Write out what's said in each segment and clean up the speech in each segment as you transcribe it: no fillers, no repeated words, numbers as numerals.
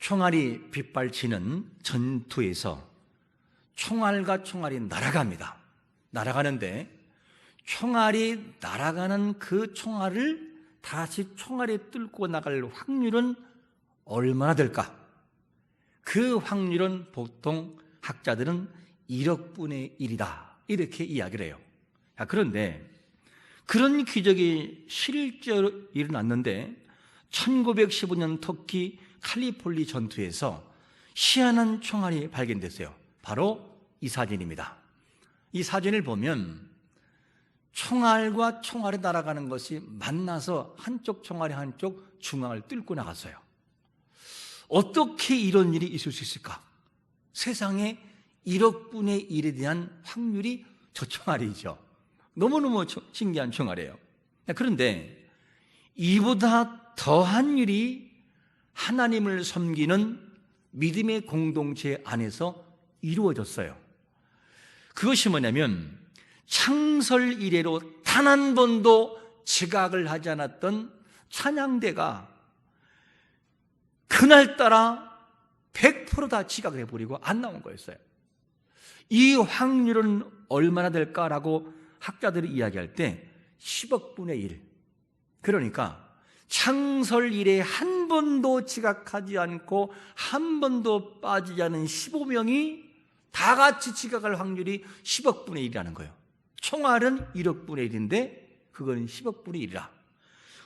총알이 빗발치는 전투에서 총알과 총알이 날아갑니다. 날아가는데 총알이 날아가는 그 총알을 다시 총알이 뚫고 나갈 확률은 얼마나 될까? 그 확률은 보통 학자들은 1억 분의 1이다 이렇게 이야기를 해요. 그런데 그런 기적이 실제로 일어났는데 1915년 터키 칼리폴리 전투에서 희한한 총알이 발견됐어요. 바로 이 사진입니다. 이 사진을 보면 총알과 총알이 날아가는 것이 만나서 한쪽 총알이 한쪽 중앙을 뚫고 나갔어요. 어떻게 이런 일이 있을 수 있을까? 세상에 1억 분의 1에 대한 확률이 저 총알이죠. 너무너무 신기한 총알이에요. 그런데 이보다 더한 일이 하나님을 섬기는 믿음의 공동체 안에서 이루어졌어요. 그것이 뭐냐면 창설 이래로 단 한 번도 지각을 하지 않았던 찬양대가 그날따라 100% 다 지각을 해버리고 안 나온 거였어요. 이 확률은 얼마나 될까라고 학자들이 이야기할 때 10억 분의 1. 그러니까 창설 이래 한 번도 지각하지 않고 한 번도 빠지지 않은 15명이 다 같이 지각할 확률이 10억 분의 1이라는 거예요. 총알은 1억 분의 1인데 그거는 10억 분의 1이라.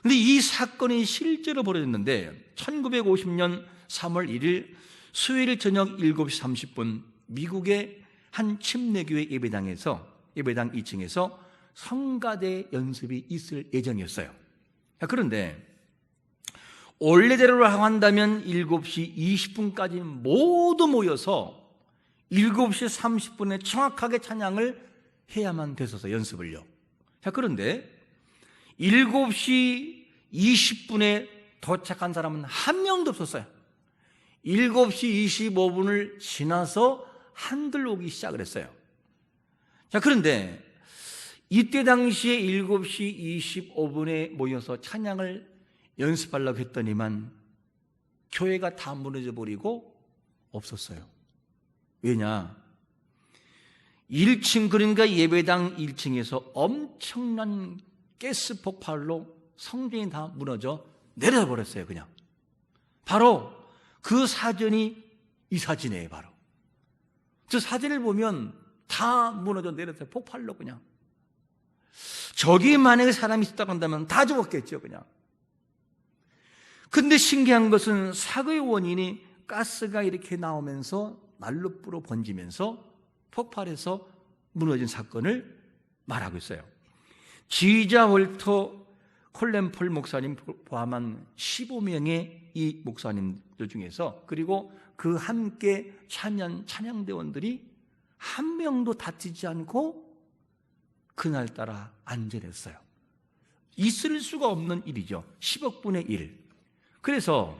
그런데 이 사건이 실제로 벌어졌는데 1950년 3월 1일 수요일 저녁 7시 30분 미국의 한 침례교회 예배당 2층에서 성가대 연습이 있을 예정이었어요. 그런데 원래대로 한다면 7시 20분까지 모두 모여서 7시 30분에 정확하게 찬양을 해야만 됐어서 연습을요. 그런데 7시 20분에 도착한 사람은 한 명도 없었어요. 7시 25분을 지나서 한들 오기 시작을 했어요. 그런데 이때 당시에 7시 25분에 모여서 찬양을 연습하려고 했더니만 교회가 다 무너져 버리고 없었어요. 왜냐? 1층, 그러니까 예배당 1층에서 엄청난 가스 폭발로 성전이 다 무너져 내려져 버렸어요. 그냥 바로 그 사진이 이 사진이에요. 바로 저 사진을 보면 다 무너져 내려서 폭발로 그냥. 저기 만약에 사람이 있었다고 한다면 다 죽었겠죠. 그냥. 근데 신기한 것은 사고의 원인이 가스가 이렇게 나오면서 난로불로 번지면서 폭발해서 무너진 사건을 말하고 있어요. 지휘자 월터 콜렌폴 목사님 포함한 15명의 이 목사님들 중에서 그리고 그 함께 찬양대원들이 한 명도 다치지 않고 그날따라 안전했어요. 있을 수가 없는 일이죠. 10억 분의 1. 그래서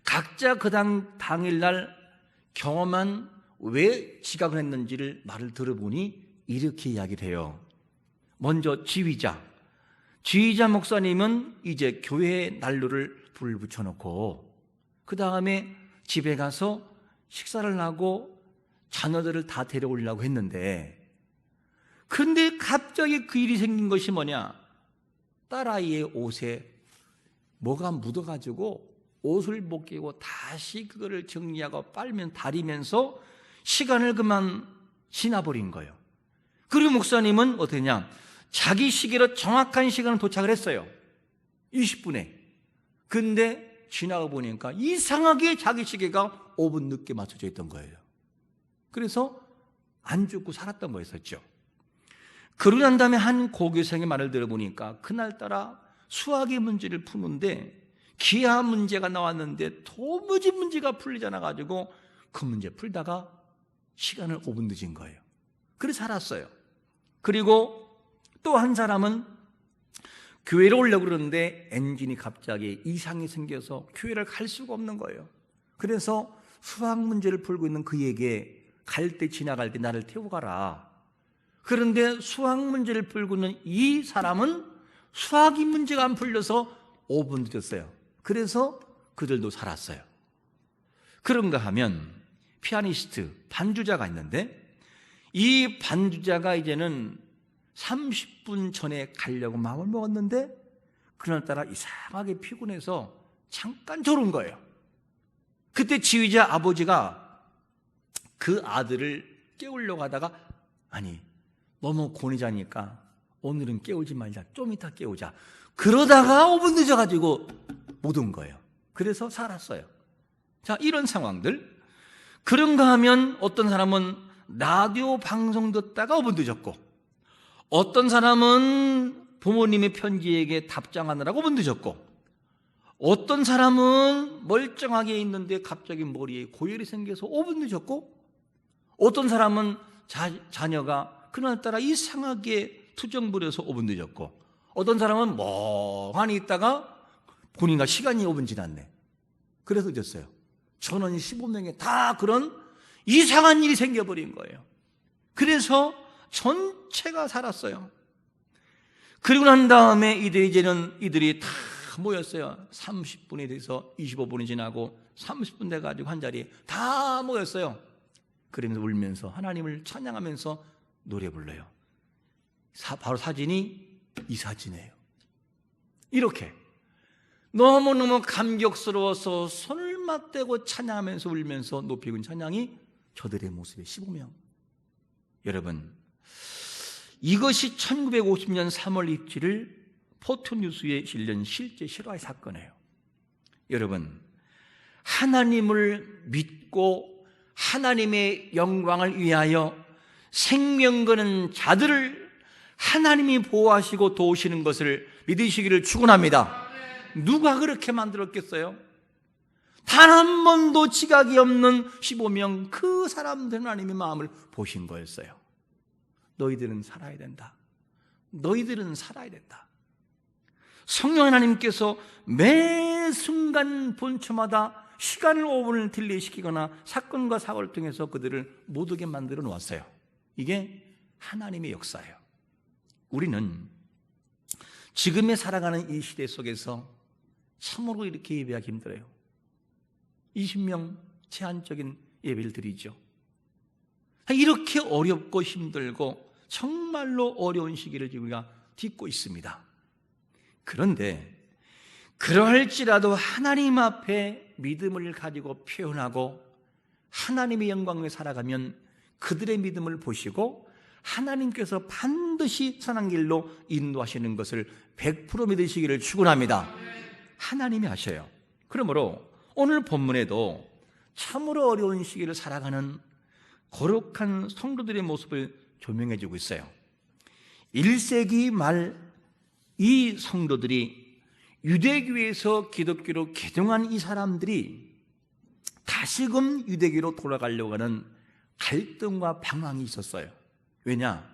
각자 그 당일날 경험한 왜 지각을 했는지를 말을 들어보니 이렇게 이야기를 해요. 먼저 지휘자 목사님은 이제 교회에 난로를 불을 붙여놓고 그 다음에 집에 가서 식사를 하고 자녀들을 다 데려오려고 했는데 그런데 갑자기 그 일이 생긴 것이 뭐냐? 딸아이의 옷에 뭐가 묻어가지고 옷을 못 끼고 다시 그거를 정리하고 빨면 다리면서 시간을 그만 지나버린 거예요. 그리고 목사님은 어떠냐? 자기 시계로 정확한 시간에 도착을 했어요. 20분에. 근데 지나가 보니까 이상하게 자기 시계가 5분 늦게 맞춰져 있던 거예요. 그래서 안 죽고 살았던 거였었죠. 그러고 난 다음에 한 고교생의 말을 들어보니까 그날따라 수학의 문제를 푸는데 기하 문제가 나왔는데 도무지 문제가 풀리지 않아가지고 그 문제 풀다가 시간을 5분 늦은 거예요. 그래서 살았어요. 그리고 또 한 사람은 교회를 오려고 그러는데 엔진이 갑자기 이상이 생겨서 교회를 갈 수가 없는 거예요. 그래서 수학 문제를 풀고 있는 그에게 갈 때 지나갈 때 나를 태워가라. 그런데 수학 문제를 풀고 있는 이 사람은 수학이 문제가 안 풀려서 5분 늦었어요. 그래서 그들도 살았어요. 그런가 하면 피아니스트, 반주자가 있는데 이 반주자가 이제는 30분 전에 가려고 마음을 먹었는데 그날따라 이상하게 피곤해서 잠깐 졸은 거예요. 그때 지휘자 아버지가 그 아들을 깨우려고 하다가 아니 너무 곤히 자니까 오늘은 깨우지 말자, 좀 이따 깨우자. 그러다가 5분 늦어가지고 못 온 거예요. 그래서 살았어요. 자, 이런 상황들. 그런가 하면 어떤 사람은 라디오 방송 듣다가 5분 늦었고, 어떤 사람은 부모님의 편지에게 답장하느라고 5분 늦었고, 어떤 사람은 멀쩡하게 있는데 갑자기 머리에 고열이 생겨서 5분 늦었고, 어떤 사람은 자녀가 그날따라 이상하게 투정 부려서 5분 늦었고, 어떤 사람은 멍하니 있다가 보니까 시간이 5분 지났네. 그래서 늦었어요. 전원 15명에 다 그런 이상한 일이 생겨버린 거예요. 그래서 전체가 살았어요. 그리고 난 다음에 이들이 다 모였어요. 30분이 돼서 25분이 지나고 30분 돼가지고 한 자리에 다 모였어요. 그러면서 울면서 하나님을 찬양하면서 노래 불러요. 바로 사진이 이 사진이에요. 이렇게 너무너무 감격스러워서 손을 맞대고 찬양하면서 울면서 높이군 찬양이 저들의 모습의 15명. 여러분, 이것이 1950년 3월 27일 포토뉴스에 실린 실제 실화의 사건이에요. 여러분, 하나님을 믿고 하나님의 영광을 위하여 생명 거는 자들을 하나님이 보호하시고 도우시는 것을 믿으시기를 축원합니다. 누가 그렇게 만들었겠어요? 단 한 번도 지각이 없는 15명 그 사람들은 하나님의 마음을 보신 거였어요. 너희들은 살아야 된다. 너희들은 살아야 된다. 성령 하나님께서 매 순간 본초마다 시간을 5분을 딜레이시키거나 사건과 사고를 통해서 그들을 못 오게 만들어 놓았어요. 이게 하나님의 역사예요. 우리는 지금에 살아가는 이 시대 속에서 참으로 이렇게 예배하기 힘들어요. 20명 제한적인 예배를 드리죠. 이렇게 어렵고 힘들고 정말로 어려운 시기를 우리가 딛고 있습니다. 그런데 그러할지라도 하나님 앞에 믿음을 가지고 표현하고 하나님의 영광을 살아가면 그들의 믿음을 보시고 하나님께서 반드시 선한 길로 인도하시는 것을 100% 믿으시기를 축원합니다. 하나님이 하셔요. 그러므로 오늘 본문에도 참으로 어려운 시기를 살아가는 거룩한 성도들의 모습을 조명해 주고 있어요. 1세기 말 이 성도들이 유대교에서 기독교로 개종한 이 사람들이 다시금 유대교로 돌아가려고 하는 갈등과 방황이 있었어요. 왜냐?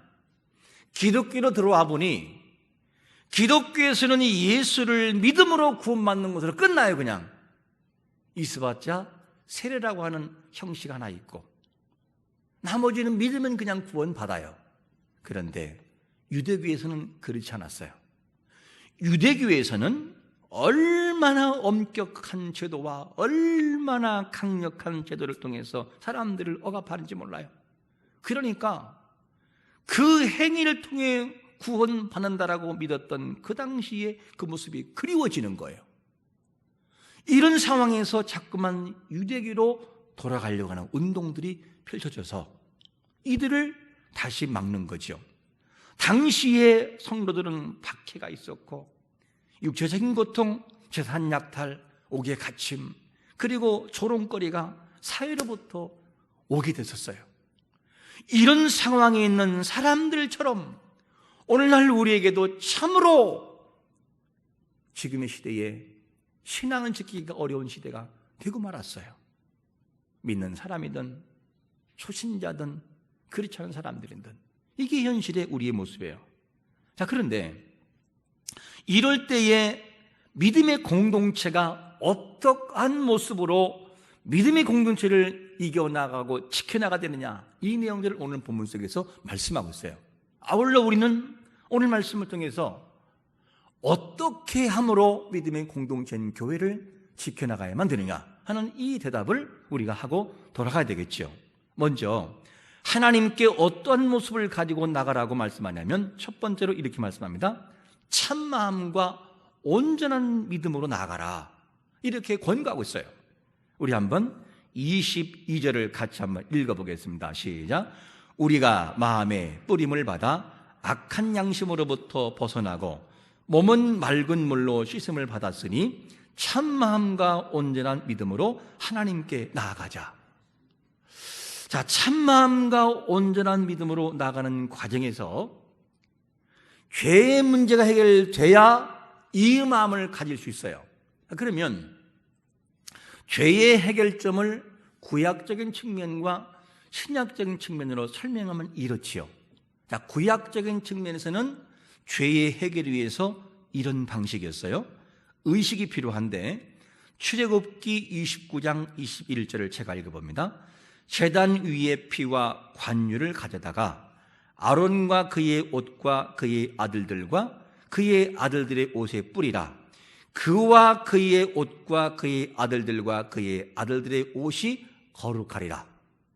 기독교로 들어와 보니 기독교에서는 이 예수를 믿음으로 구원받는 것으로 끝나요. 그냥 있어봤자 세례라고 하는 형식 하나 있고 나머지는 믿으면 그냥 구원받아요. 그런데 유대교에서는 그렇지 않았어요. 유대교에서는 얼마나 엄격한 제도와 얼마나 강력한 제도를 통해서 사람들을 억압하는지 몰라요. 그러니까 그 행위를 통해 구원받는다라고 믿었던 그 당시에 그 모습이 그리워지는 거예요. 이런 상황에서 자꾸만 유대교로 돌아가려고 하는 운동들이 펼쳐져서 이들을 다시 막는 거죠. 당시에 성도들은 박해가 있었고 육체적인 고통, 재산 약탈, 옥의 갇힘, 그리고 조롱거리가 사회로부터 오게 됐었어요. 이런 상황에 있는 사람들처럼 오늘날 우리에게도 참으로 지금의 시대에 신앙을 지키기가 어려운 시대가 되고 말았어요. 믿는 사람이든 초신자든 그렇지 않은 사람들이든 이게 현실의 우리의 모습이에요. 자, 그런데 이럴 때에 믿음의 공동체가 어떠한 모습으로 믿음의 공동체를 이겨나가고 지켜나가야 되느냐, 이 내용들을 오늘 본문 속에서 말씀하고 있어요. 아울러 우리는 오늘 말씀을 통해서 어떻게 함으로 믿음의 공동체인 교회를 지켜나가야만 되느냐, 하는 이 대답을 우리가 하고 돌아가야 되겠죠. 먼저 하나님께 어떠한 모습을 가지고 나가라고 말씀하냐면 첫 번째로 이렇게 말씀합니다. 참마음과 온전한 믿음으로 나아가라, 이렇게 권고하고 있어요. 우리 한번 22절을 같이 한번 읽어보겠습니다. 시작. 우리가 마음에 뿌림을 받아 악한 양심으로부터 벗어나고 몸은 맑은 물로 씻음을 받았으니 참마음과 온전한 믿음으로 하나님께 나아가자. 자, 참마음과 온전한 믿음으로 나아가는 과정에서 죄의 문제가 해결돼야 이 마음을 가질 수 있어요. 그러면 죄의 해결점을 구약적인 측면과 신약적인 측면으로 설명하면 이렇지요. 자, 구약적인 측면에서는 죄의 해결을 위해서 이런 방식이었어요. 의식이 필요한데 출애굽기 29장 21절을 제가 읽어봅니다. 제단 위에 피와 관유를 가져다가 아론과 그의 옷과 그의 아들들과 그의 아들들의 옷에 뿌리라. 그와 그의 옷과 그의 아들들과 그의 아들들의 옷이 거룩하리라.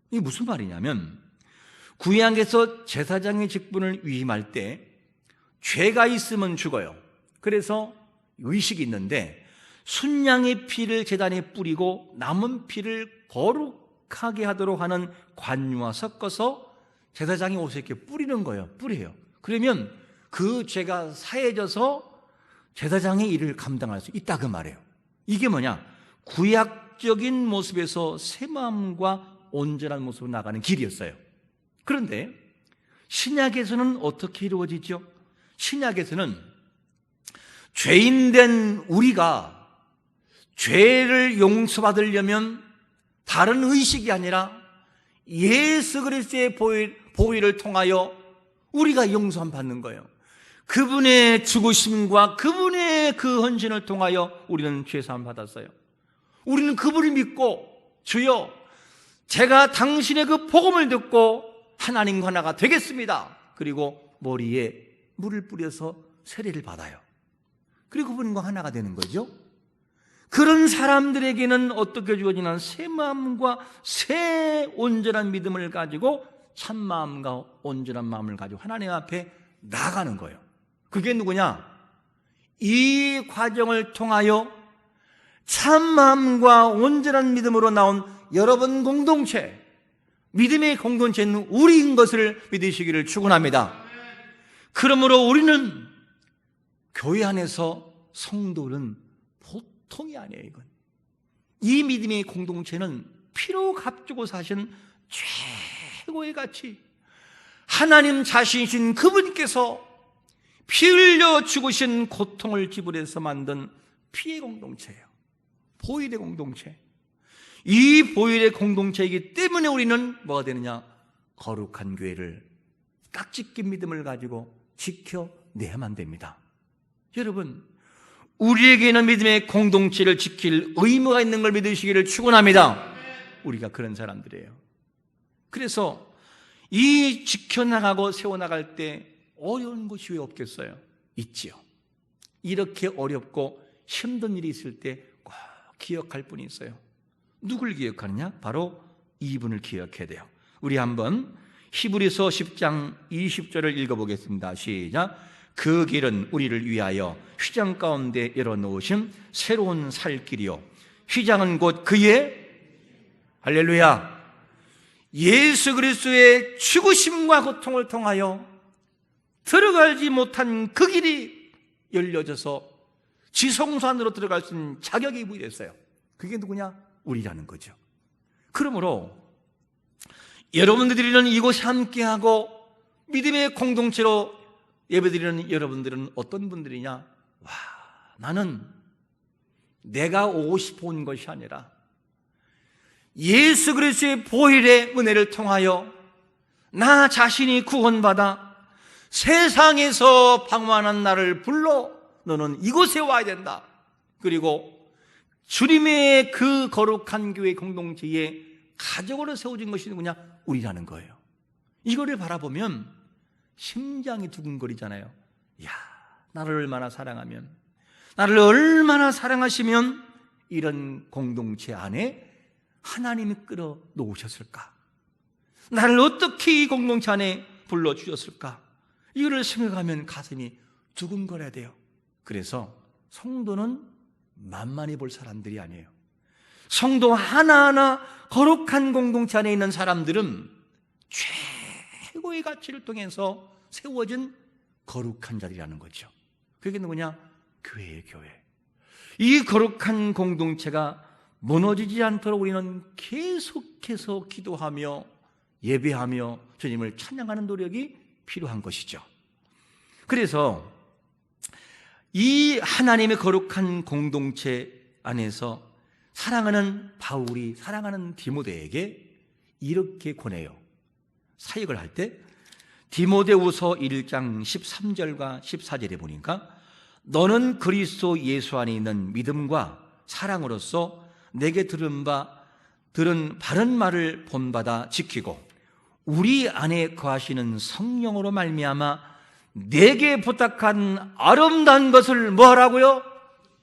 이게 무슨 말이냐면 구약에서 제사장의 직분을 위임할 때 죄가 있으면 죽어요. 그래서 의식이 있는데 순양의 피를 제단에 뿌리고 남은 피를 거룩하게 하도록 하는 관유와 섞어서 제사장의 옷에 이렇게 뿌리는 거예요. 뿌려요. 그러면 그 죄가 사해져서 제사장의 일을 감당할 수 있다, 그 말이에요. 이게 뭐냐? 구약적인 모습에서 새 마음과 온전한 모습으로 나가는 길이었어요. 그런데 신약에서는 어떻게 이루어지죠? 신약에서는 죄인된 우리가 죄를 용서받으려면 다른 의식이 아니라 예수 그리스도의 보혈을 통하여 우리가 용서함 받는 거예요. 그분의 죽으심과 그분의 그 헌신을 통하여 우리는 죄사함 받았어요. 우리는 그분을 믿고 주여 제가 당신의 그 복음을 듣고 하나님과 하나가 되겠습니다. 그리고 머리에 물을 뿌려서 세례를 받아요. 그리고 그분과 하나가 되는 거죠. 그런 사람들에게는 어떻게 주어지는 새 마음과 새 온전한 믿음을 가지고 참 마음과 온전한 마음을 가지고 하나님 앞에 나가는 거예요. 그게 누구냐? 이 과정을 통하여 참 마음과 온전한 믿음으로 나온 여러분 공동체, 믿음의 공동체는 우리인 것을 믿으시기를 축원합니다. 그러므로 우리는 교회 안에서 성도는 보통이 아니에요. 이건 이 믿음의 공동체는 피로 값주고 사신 최고의 가치, 하나님 자신이신 그분께서 피 흘려 죽으신 고통을 지불해서 만든 피의 공동체예요. 보혈의 공동체. 이 보혈의 공동체이기 때문에 우리는 뭐가 되느냐? 거룩한 교회를 깍지 낀 믿음을 가지고 지켜내야만 됩니다. 여러분, 우리에게는 믿음의 공동체를 지킬 의무가 있는 걸 믿으시기를 축원합니다. 우리가 그런 사람들이에요. 그래서 이 지켜나가고 세워나갈 때 어려운 것이 왜 없겠어요? 있지요. 이렇게 어렵고 힘든 일이 있을 때 꼭 기억할 분이 있어요. 누굴 기억하느냐? 바로 이분을 기억해야 돼요. 우리 한번 히브리서 10장 20절을 읽어보겠습니다. 시작. 그 길은 우리를 위하여 휘장 가운데 열어놓으신 새로운 살 길이요, 휘장은 곧 그의 할렐루야 예수 그리스도의 죽으심과 고통을 통하여 들어가지 못한 그 길이 열려져서 지성소 안으로 들어갈 수 있는 자격이 부여됐어요. 그게 누구냐? 우리라는 거죠. 그러므로 여러분들이는 이곳에 함께하고 믿음의 공동체로 예배드리는 여러분들은 어떤 분들이냐? 와, 나는 내가 오고 싶어 온 것이 아니라 예수 그리스도의 보혈의 은혜를 통하여 나 자신이 구원받아 세상에서 방황하는 나를 불러 너는 이곳에 와야 된다. 그리고 주님의 그 거룩한 교회 공동체에 가족으로 세워진 것이 누구냐? 우리라는 거예요. 이거를 바라보면 심장이 두근거리잖아요. 야, 나를 얼마나 사랑하면, 나를 얼마나 사랑하시면 이런 공동체 안에 하나님이 끌어 놓으셨을까? 나를 어떻게 이 공동체 안에 불러주셨을까? 이거를 생각하면 가슴이 두근거려야 돼요. 그래서 성도는 만만히 볼 사람들이 아니에요. 성도 하나하나 거룩한 공동체 안에 있는 사람들은 최고의 가치를 통해서 세워진 거룩한 자리라는 거죠. 그게 누구냐? 교회예요, 교회. 이 거룩한 공동체가 무너지지 않도록 우리는 계속해서 기도하며 예배하며 주님을 찬양하는 노력이 필요한 것이죠. 그래서 이 하나님의 거룩한 공동체 안에서 사랑하는 바울이 사랑하는 디모데에게 이렇게 권해요. 사역을 할 때 디모데후서 1장 13절과 14절에 보니까 너는 그리스도 예수 안에 있는 믿음과 사랑으로서 내게 들은 바른 말을 본받아 지키고 우리 안에 거하시는 성령으로 말미암아 내게 부탁한 아름다운 것을 뭐 하라고요?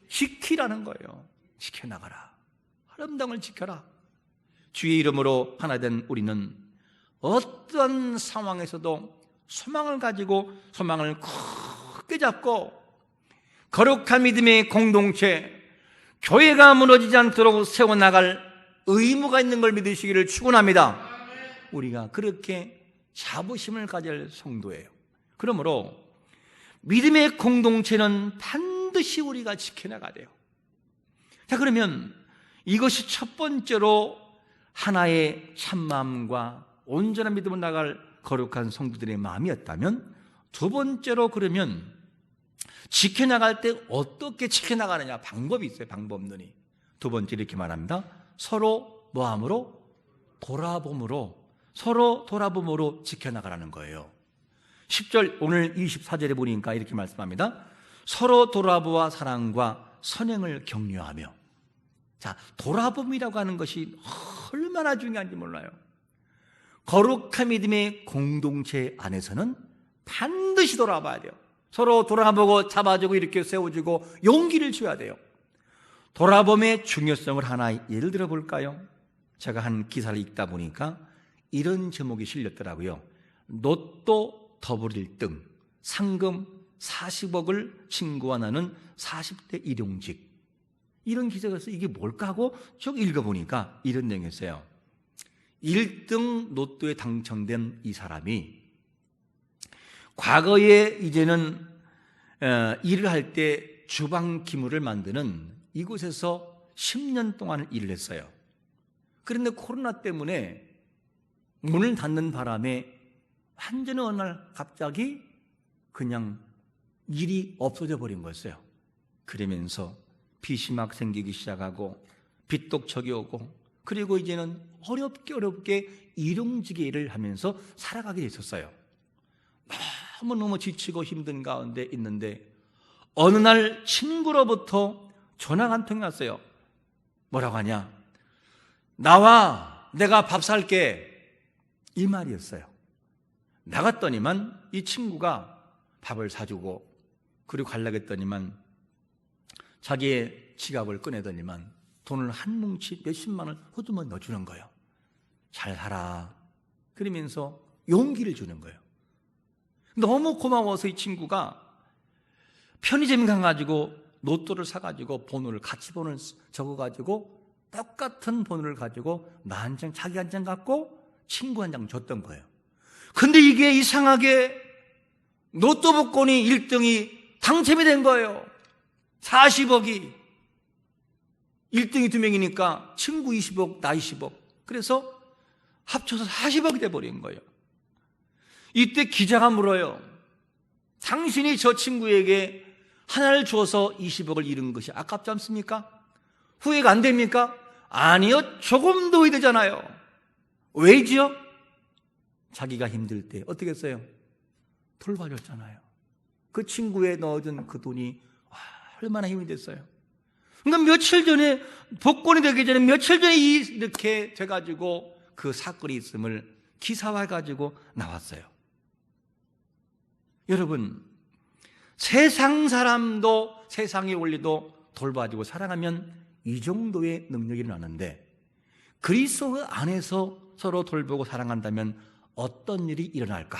지키라는 거예요. 지켜나가라. 아름다움을 지켜라. 주의 이름으로 하나 된 우리는 어떤 상황에서도 소망을 가지고 소망을 크게 잡고 거룩한 믿음의 공동체, 교회가 무너지지 않도록 세워나갈 의무가 있는 걸 믿으시기를 축원합니다. 우리가 그렇게 자부심을 가질 성도예요. 그러므로 믿음의 공동체는 반드시 우리가 지켜나가야 돼요. 자, 그러면 이것이 첫 번째로 하나의 참마음과 온전한 믿음으로 나갈 거룩한 성도들의 마음이었다면, 두 번째로 그러면 지켜나갈 때 어떻게 지켜나가느냐 방법이 있어요. 방법론이. 두 번째 이렇게 말합니다. 서로 뭐함으로? 돌아봄으로, 서로 돌아봄으로 지켜나가라는 거예요. 10절 오늘 24절에 보니까 이렇게 말씀합니다. 서로 돌아보아 사랑과 선행을 격려하며. 자, 돌아봄이라고 하는 것이 얼마나 중요한지 몰라요. 거룩한 믿음의 공동체 안에서는 반드시 돌아봐야 돼요. 서로 돌아보고 잡아주고 이렇게 세워주고 용기를 줘야 돼요. 돌아봄의 중요성을 하나 예를 들어 볼까요? 제가 한 기사를 읽다 보니까 이런 제목이 실렸더라고요. 로또 더블 1등, 상금 40억을 친구와 나눈 40대 일용직. 이런 기사가 있어서 이게 뭘까 하고 쭉 읽어보니까 이런 내용이었어요. 1등 로또에 당첨된 이 사람이 과거에 이제는 일을 할 때 주방 기물을 만드는 이곳에서 10년 동안 일을 했어요. 그런데 코로나 때문에 문을 닫는 바람에 완전히 어느 날 갑자기 그냥 일이 없어져 버린 거였어요. 그러면서 빚이 막 생기기 시작하고 빚독촉이 오고, 그리고 이제는 어렵게 일용직의 일을 하면서 살아가게 됐었어요. 너무너무 지치고 힘든 가운데 있는데 어느 날 친구로부터 전화가 한 통이 왔어요. 뭐라고 하냐? 나와, 내가 밥 살게. 이 말이었어요. 나갔더니만 이 친구가 밥을 사주고, 그리고 가려고 했더니만 자기의 지갑을 꺼내더니만 돈을 한 뭉치 몇십만 원을 호두머 넣어주는 거예요. 잘 살아. 그러면서 용기를 주는 거예요. 너무 고마워서 이 친구가 편의점 가가지고 로또를 사가지고 번호를, 같이 번호를 적어가지고 똑같은 번호를 가지고 나 한 장, 자기 한 장 갖고 친구 한 장 줬던 거예요. 근데 이게 이상하게 로또 복권이 1등이 당첨이 된 거예요. 40억이. 1등이 2명이니까 친구 20억, 나 20억. 그래서 합쳐서 40억이 돼버린 거예요. 이때 기자가 물어요. 당신이 저 친구에게 하나를 줘서 20억을 잃은 것이 아깝지 않습니까? 후회가 안 됩니까? 아니요, 조금도 후회되잖아요. 왜지요? 자기가 힘들 때 어떻게 했어요? 돌봐줬잖아요. 그 친구에 넣어준 그 돈이 얼마나 힘이 됐어요. 그러니까 며칠 전에, 복권이 되기 전에 며칠 전에 이렇게 돼가지고 그 사건이 있음을 기사화해가지고 나왔어요. 여러분, 세상 사람도, 세상의 원리도 돌봐주고 사랑하면 이 정도의 능력이 일어나는데 그리스도 안에서 서로 돌보고 사랑한다면 어떤 일이 일어날까?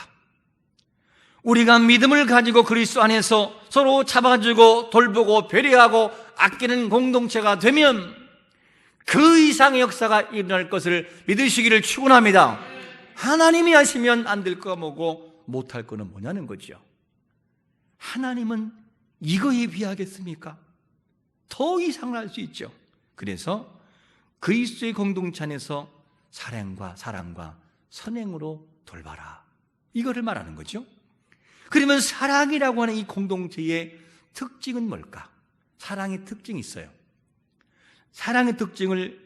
우리가 믿음을 가지고 그리스도 안에서 서로 잡아주고 돌보고 배려하고 아끼는 공동체가 되면 그 이상의 역사가 일어날 것을 믿으시기를 축원합니다. 하나님이 하시면 안 될 거가 뭐고 못할 거는 뭐냐는 거죠. 하나님은 이거에 비하겠습니까? 더 이상을 할 수 있죠. 그래서 그리스도의 공동체 안에서 사랑과 선행으로 돌봐라, 이거를 말하는 거죠. 그러면 사랑이라고 하는 이 공동체의 특징은 뭘까? 사랑의 특징이 있어요. 사랑의 특징을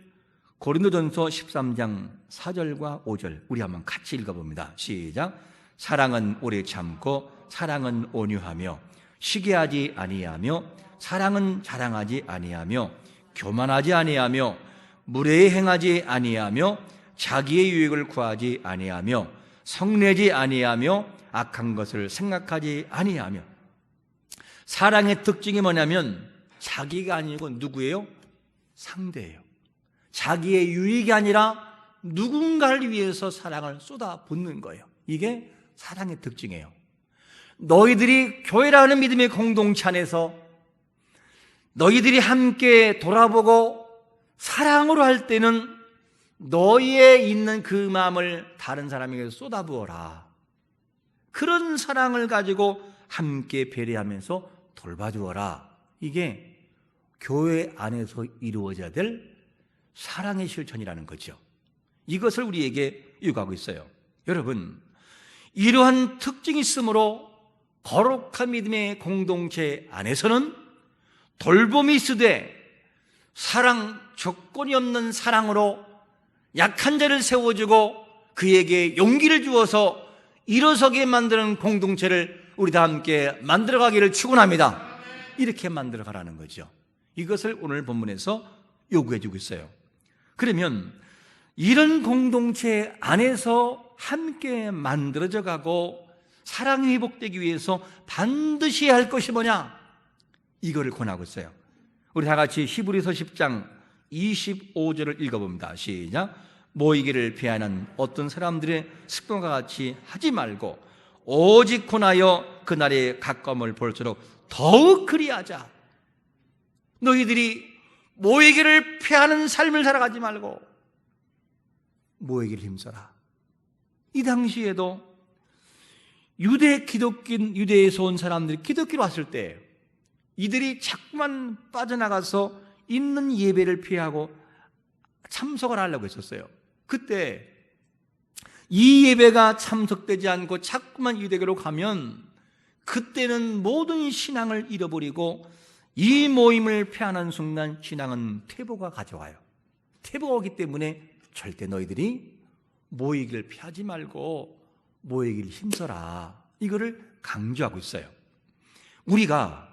고린도전서 13장 4절과 5절 우리 한번 같이 읽어봅니다. 시작. 사랑은 오래 참고 사랑은 온유하며 시기하지 아니하며 사랑은 자랑하지 아니하며 교만하지 아니하며 무례히 행하지 아니하며 자기의 유익을 구하지 아니하며 성내지 아니하며 악한 것을 생각하지 아니하며. 사랑의 특징이 뭐냐면 자기가 아니고 누구예요? 상대예요. 자기의 유익이 아니라 누군가를 위해서 사랑을 쏟아붓는 거예요. 이게 사랑의 특징이에요. 너희들이 교회라는 믿음의 공동체 안에서 너희들이 함께 돌아보고 사랑으로 할 때는 너희의 있는 그 마음을 다른 사람에게 쏟아부어라. 그런 사랑을 가지고 함께 배려하면서 돌봐주어라. 이게 교회 안에서 이루어져야 될 사랑의 실천이라는 거죠. 이것을 우리에게 요구하고 있어요. 여러분, 이러한 특징이 있으므로 거룩한 믿음의 공동체 안에서는 돌봄이 있으되 사랑, 조건이 없는 사랑으로 약한 자를 세워주고 그에게 용기를 주어서 일어서게 만드는 공동체를 우리 다 함께 만들어가기를 축원합니다. 이렇게 만들어가라는 거죠. 이것을 오늘 본문에서 요구해주고 있어요. 그러면 이런 공동체 안에서 함께 만들어져 가고 사랑이 회복되기 위해서 반드시 할 것이 뭐냐? 이거를 권하고 있어요. 우리 다 같이 히브리서 10장 25절을 읽어봅니다. 시작. 모이기를 피하는 어떤 사람들의 습관과 같이 하지 말고 오직 권하여 그날의 가까움을 볼수록 더욱 그리하자. 너희들이 모이기를 피하는 삶을 살아가지 말고 모이기를 힘써라. 이 당시에도 유대에서 온 사람들이 기독교로 왔을 때 이들이 자꾸만 빠져나가서 있는 예배를 피하고 참석을 하려고 했었어요. 그때 이 예배가 참석되지 않고 자꾸만 유대교로 가면 그때는 모든 신앙을 잃어버리고 이 모임을 폐하는 순간 신앙은 퇴보가 가져와요. 퇴보가 오기 때문에 절대 너희들이 모이기를 피하지 말고 모이기를 힘써라. 이거를 강조하고 있어요. 우리가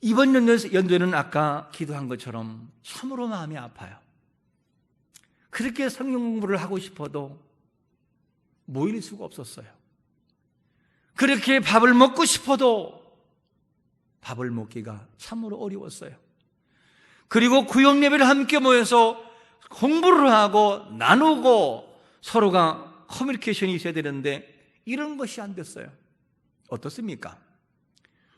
이번 연도에는 아까 기도한 것처럼 참으로 마음이 아파요. 그렇게 성경 공부를 하고 싶어도 모일 수가 없었어요. 그렇게 밥을 먹고 싶어도 밥을 먹기가 참으로 어려웠어요. 그리고 구역 예배를 함께 모여서 공부를 하고 나누고 서로가 커뮤니케이션이 있어야 되는데 이런 것이 안 됐어요. 어떻습니까?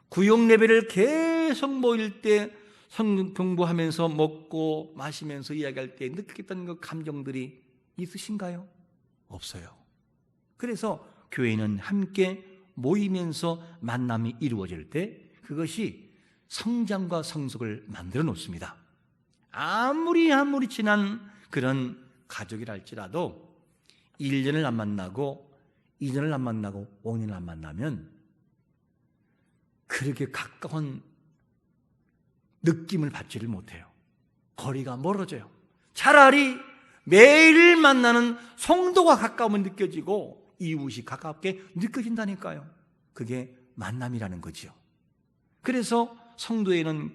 구역 예배를 계속 모일 때 성경 공부하면서 먹고 마시면서 이야기할 때 느꼈던 그 감정들이 있으신가요? 없어요. 그래서 교회는 함께 모이면서 만남이 이루어질 때 그것이 성장과 성숙을 만들어 놓습니다. 아무리 친한 그런 가족이라 할지라도 1년을 안 만나고 2년을 안 만나고 5년을 안 만나면 그렇게 가까운 느낌을 받지를 못해요. 거리가 멀어져요. 차라리 매일 만나는 성도가 가까움을 느껴지고 이웃이 가깝게 느껴진다니까요. 그게 만남이라는 거죠. 그래서 성도에는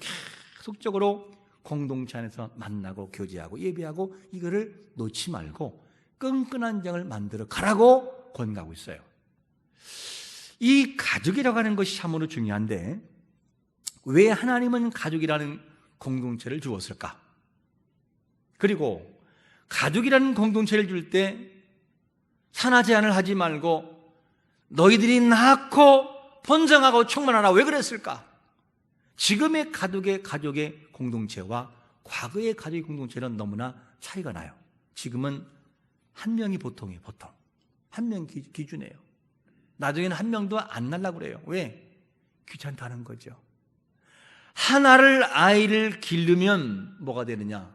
계속적으로 공동체 안에서 만나고 교제하고 예배하고 이거를 놓지 말고 끈끈한 정을 만들어 가라고 권고하고 있어요. 이 가족이라고 하는 것이 참으로 중요한데 왜 하나님은 가족이라는 공동체를 주었을까? 그리고 가족이라는 공동체를 줄 때 산하 제한을 하지 말고 너희들이 낳고 번성하고 충만하라, 왜 그랬을까? 지금의 가족의 공동체와 과거의 가족의 공동체는 너무나 차이가 나요. 지금은 한 명이 보통이에요. 보통 한 명 기준이에요. 나중에는 한 명도 안 날라고 그래요. 왜? 귀찮다는 거죠. 하나를 아이를 기르면 뭐가 되느냐?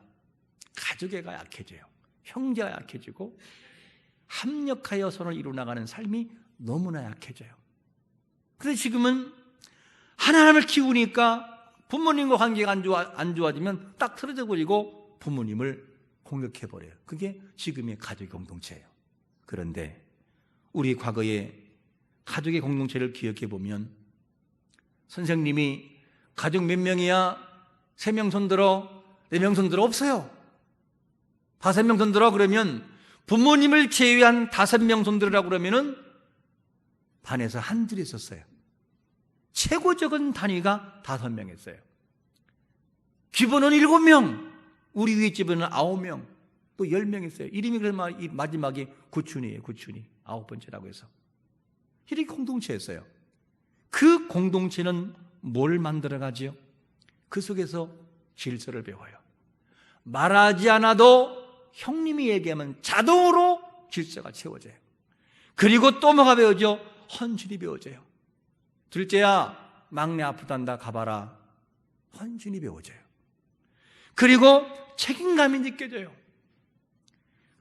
가족애가 약해져요. 형제가 약해지고 합력하여 선을 이루어나가는 삶이 너무나 약해져요. 그런데 지금은 하나님을 키우니까 부모님과 관계가 안 좋아지면 딱 틀어져 버리고 부모님을 공격해버려요. 그게 지금의 가족의 공동체예요. 그런데 우리 과거의 가족의 공동체를 기억해 보면 선생님이 가족 몇 명이야? 3명 손들어, 4명 손들어? 없어요. 5명 손들어? 그러면 부모님을 제외한 5명 손들으라고 그러면은 반에서 한 줄 있었어요. 최고 적은 단위가 5명이었어요. 기본은 7명, 우리 위에 집에는 9명, 또 10명 있어요. 이름이 그래서 마지막에 구춘이에요. 구춘이 9번째라고 해서. 이렇게 공동체였어요. 그 공동체는 뭘 만들어가지요? 그 속에서 질서를 배워요. 말하지 않아도 형님이 얘기하면 자동으로 질서가 채워져요. 그리고 또 뭐가 배워져? 헌신이 배워져요. 둘째야, 막내 아프단다, 가봐라. 헌신이 배워져요. 그리고 책임감이 느껴져요.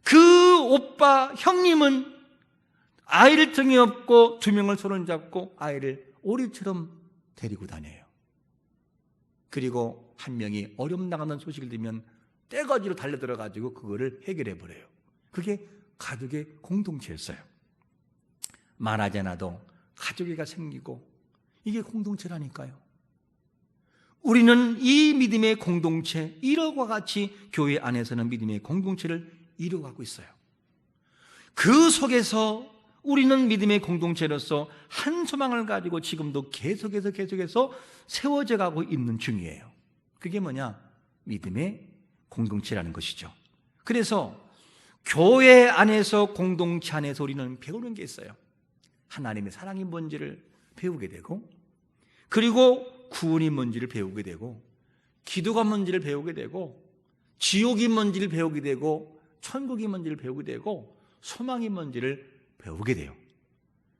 그 오빠, 형님은 아이를 등에 업고 2명을 손을 잡고 아이를 오리처럼 데리고 다녀요. 그리고 한 명이 어려움 나가는 소식을 들으면 떼거지로 달려들어가지고 그거를 해결해버려요. 그게 가족의 공동체였어요. 말하지 않아도 가족애가 생기고 이게 공동체라니까요. 우리는 이 믿음의 공동체, 이러과 같이 교회 안에서는 믿음의 공동체를 이루어가고 있어요. 그 속에서 우리는 믿음의 공동체로서 한 소망을 가지고 지금도 계속해서 세워져 가고 있는 중이에요. 그게 뭐냐? 믿음의 공동체라는 것이죠. 그래서 교회 안에서, 공동체 안에서 우리는 배우는 게 있어요. 하나님의 사랑이 뭔지를 배우게 되고, 그리고 구원이 뭔지를 배우게 되고, 기도가 뭔지를 배우게 되고, 지옥이 뭔지를 배우게 되고, 천국이 뭔지를 배우게 되고, 소망이 뭔지를 배우게 돼요.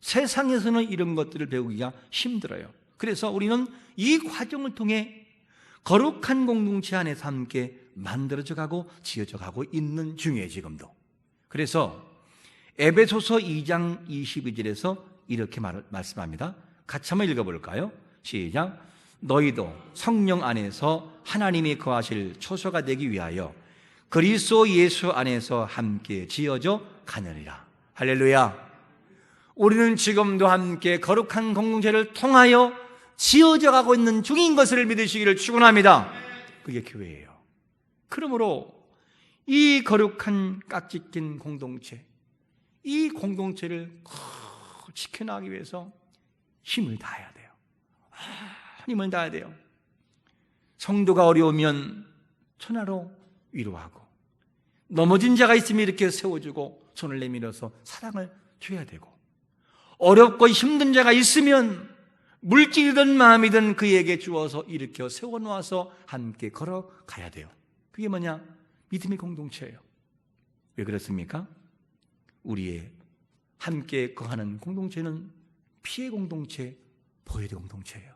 세상에서는 이런 것들을 배우기가 힘들어요. 그래서 우리는 이 과정을 통해 거룩한 공동체 안에서 함께 만들어져 가고 지어져 가고 있는 중이에요, 지금도. 그래서 에베소서 2장 22절에서 이렇게 말씀합니다. 같이 한번 읽어볼까요? 시작. 너희도 성령 안에서 하나님이 거하실 초소가 되기 위하여 그리스도 예수 안에서 함께 지어져 가느니라. 할렐루야. 우리는 지금도 함께 거룩한 공동체를 통하여 지어져 가고 있는 중인 것을 믿으시기를 축원합니다. 그게 교회예요. 그러므로 이 거룩한 깍지 낀 공동체, 이 공동체를 지켜나가기 위해서 힘을 다해야 돼요. 힘을 다해야 돼요. 성도가 어려우면 전화로 위로하고, 넘어진 자가 있으면 이렇게 세워주고 손을 내밀어서 사랑을 줘야 되고, 어렵고 힘든 자가 있으면 물질이든 마음이든 그에게 주어서 일으켜 세워놓아서 함께 걸어가야 돼요. 그게 뭐냐? 믿음의 공동체예요. 왜 그렇습니까? 우리의 함께 거하는 공동체는 피의 공동체, 보혈의 공동체예요.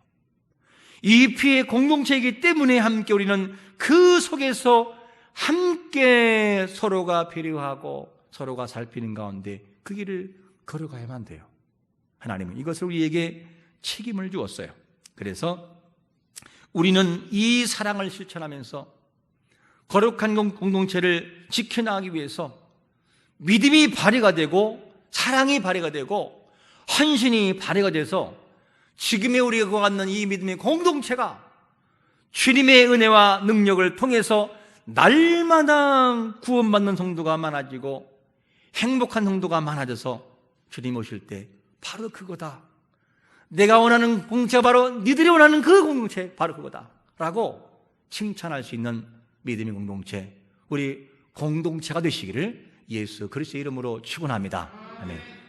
이 피의 공동체이기 때문에 함께 우리는 그 속에서 함께 서로가 배려하고 서로가 살피는 가운데 그 길을 걸어가야만 돼요. 하나님은 이것을 우리에게 책임을 주었어요. 그래서 우리는 이 사랑을 실천하면서 거룩한 공동체를 지켜나가기 위해서 믿음이 발휘가 되고, 사랑이 발휘가 되고, 헌신이 발휘가 돼서 지금의 우리가 갖는 이 믿음의 공동체가 주님의 은혜와 능력을 통해서 날마다 구원받는 성도가 많아지고 행복한 성도가 많아져서 주님 오실 때 바로 그거다, 내가 원하는 공동체가 바로 니들이 원하는 그 공동체 바로 그거다 라고 칭찬할 수 있는 믿음의 공동체, 우리 공동체가 되시기를 예수 그리스도의 이름으로 축원합니다. 아멘.